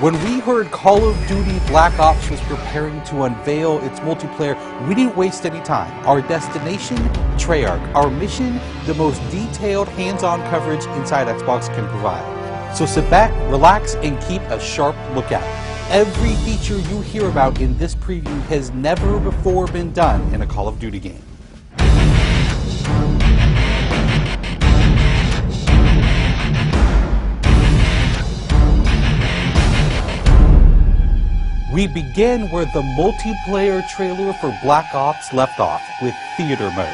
When we heard Call of Duty Black Ops was preparing to unveil its multiplayer, we didn't waste any time. Our destination, Treyarch. Our mission, the most detailed hands-on coverage inside Xbox can provide. So sit back, relax, and keep a sharp lookout. Every feature you hear about in this preview has never before been done in a Call of Duty game. We begin where the multiplayer trailer for Black Ops left off, with theater mode.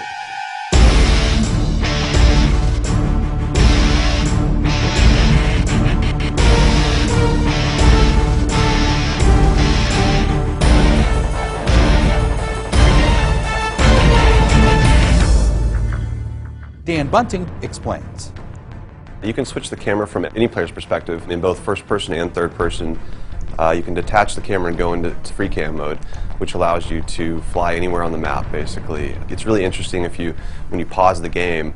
Dan Bunting explains. You can switch the camera from any player's perspective in both first person and third person. You can detach the camera and go into free cam mode, which allows you to fly anywhere on the map, basically. It's really interesting when you pause the game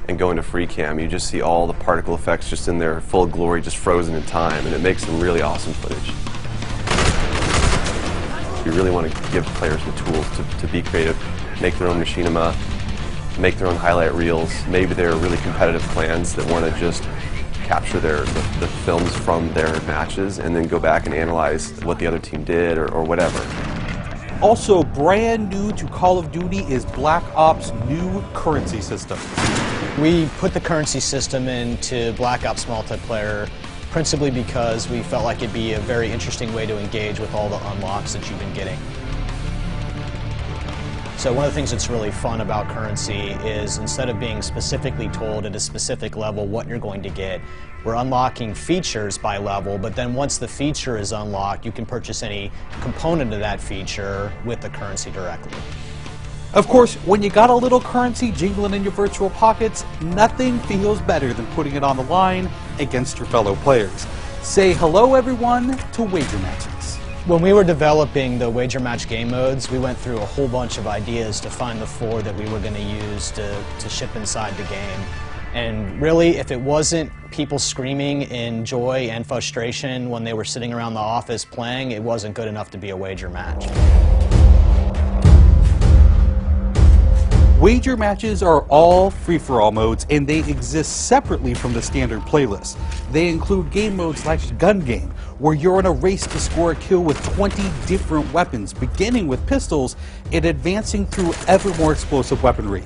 and go into free cam, you just see all the particle effects just in their full glory, just frozen in time, and it makes some really awesome footage. You really want to give players the tools to be creative, make their own machinima, make their own highlight reels. Maybe they're really competitive clans that want to just capture the films from their matches and then go back and analyze what the other team did or whatever. Also brand new to Call of Duty is Black Ops' new currency system. We put the currency system into Black Ops multiplayer principally because we felt like it'd be a very interesting way to engage with all the unlocks that you've been getting. So one of the things that's really fun about currency is instead of being specifically told at a specific level what you're going to get, we're unlocking features by level, but then once the feature is unlocked, you can purchase any component of that feature with the currency directly. Of course, when you got a little currency jingling in your virtual pockets, nothing feels better than putting it on the line against your fellow players. Say hello, everyone, to Wager Matches. When we were developing the Wager Match game modes, we went through a whole bunch of ideas to find the 4 that we were going to use to ship inside the game. And really, if it wasn't people screaming in joy and frustration when they were sitting around the office playing, it wasn't good enough to be a Wager Match. Wager Matches are all free-for-all modes, and they exist separately from the standard playlist. They include game modes like Gun Game, where you're in a race to score a kill with 20 different weapons, beginning with pistols and advancing through ever more explosive weaponry.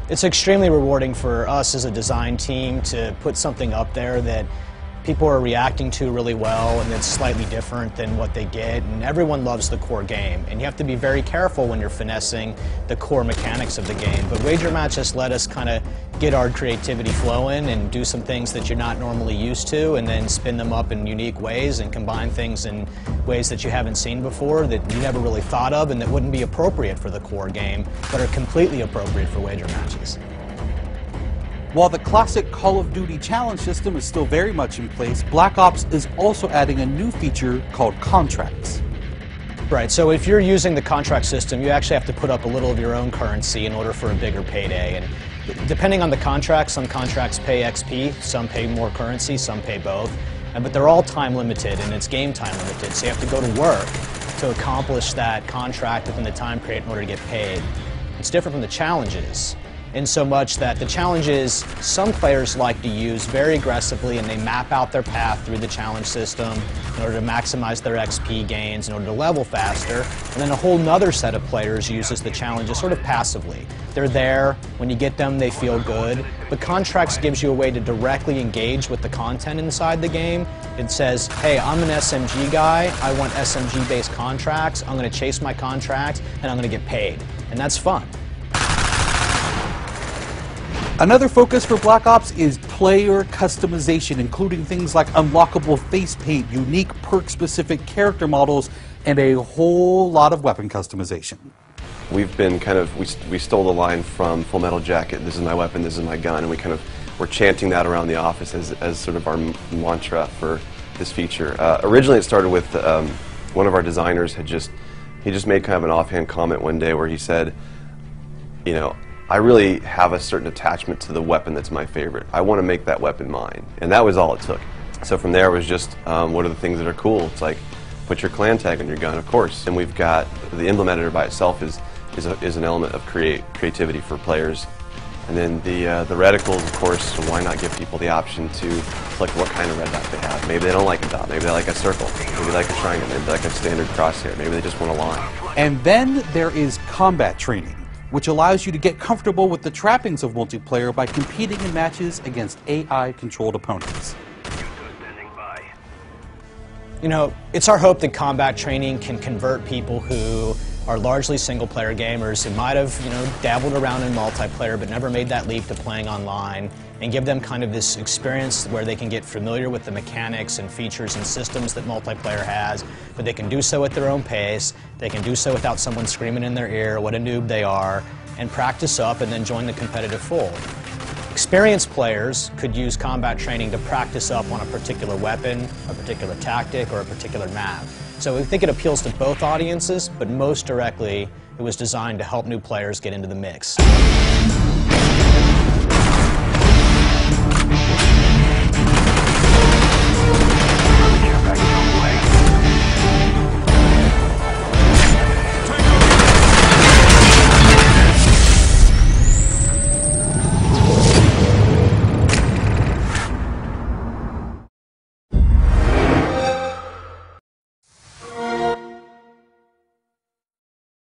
It's extremely rewarding for us as a design team to put something up there that people are reacting to really well and it's slightly different than what they get, and everyone loves the core game, and you have to be very careful when you're finessing the core mechanics of the game. But Wager Match just let us kind of get our creativity flowing and do some things that you're not normally used to, and then spin them up in unique ways and combine things in ways that you haven't seen before, that you never really thought of, and that wouldn't be appropriate for the core game, but are completely appropriate for Wager Matches. While the classic Call of Duty challenge system is still very much in place, Black Ops is also adding a new feature called contracts. Right, so if you're using the contract system, you actually have to put up a little of your own currency in order for a bigger payday. And depending on the contract, some contracts pay XP, some pay more currency, some pay both. But they're all time limited, and it's game time limited, so you have to go to work to accomplish that contract within the time period in order to get paid. It's different from the challenges, in so much that the challenges some players like to use very aggressively, and they map out their path through the challenge system in order to maximize their XP gains in order to level faster. And then a whole nother set of players uses the challenges sort of passively. They're there, when you get them they feel good, but contracts gives you a way to directly engage with the content inside the game. It says, hey, I'm an SMG guy, I want SMG based contracts, I'm going to chase my contracts and I'm going to get paid. And that's fun. Another focus for Black Ops is player customization, including things like unlockable face paint, unique perk-specific character models, and a whole lot of weapon customization. We've been we stole the line from Full Metal Jacket, this is my weapon, this is my gun, and we're chanting that around the office as sort of our mantra for this feature. Originally it started with one of our designers he just made kind of an offhand comment one day where he said, you know, I really have a certain attachment to the weapon that's my favorite. I want to make that weapon mine, and that was all it took. So from there it was just, what are the things that are cool? It's like, put your clan tag on your gun, of course. And we've got, the emblem editor by itself is an element of creativity for players. And then the reticles, of course, so why not give people the option to select what kind of red dot they have. Maybe they don't like a dot, maybe they like a circle, maybe they like a triangle, maybe they like a standard crosshair, maybe they just want a line. And then there is combat training, which allows you to get comfortable with the trappings of multiplayer by competing in matches against AI-controlled opponents. You know, it's our hope that combat training can convert people who are largely single-player gamers who might have, dabbled around in multiplayer but never made that leap to playing online, and give them kind of this experience where they can get familiar with the mechanics and features and systems that multiplayer has, but they can do so at their own pace, they can do so without someone screaming in their ear what a noob they are, and practice up and then join the competitive fold. Experienced players could use combat training to practice up on a particular weapon, a particular tactic, or a particular map. So we think it appeals to both audiences, but most directly, it was designed to help new players get into the mix.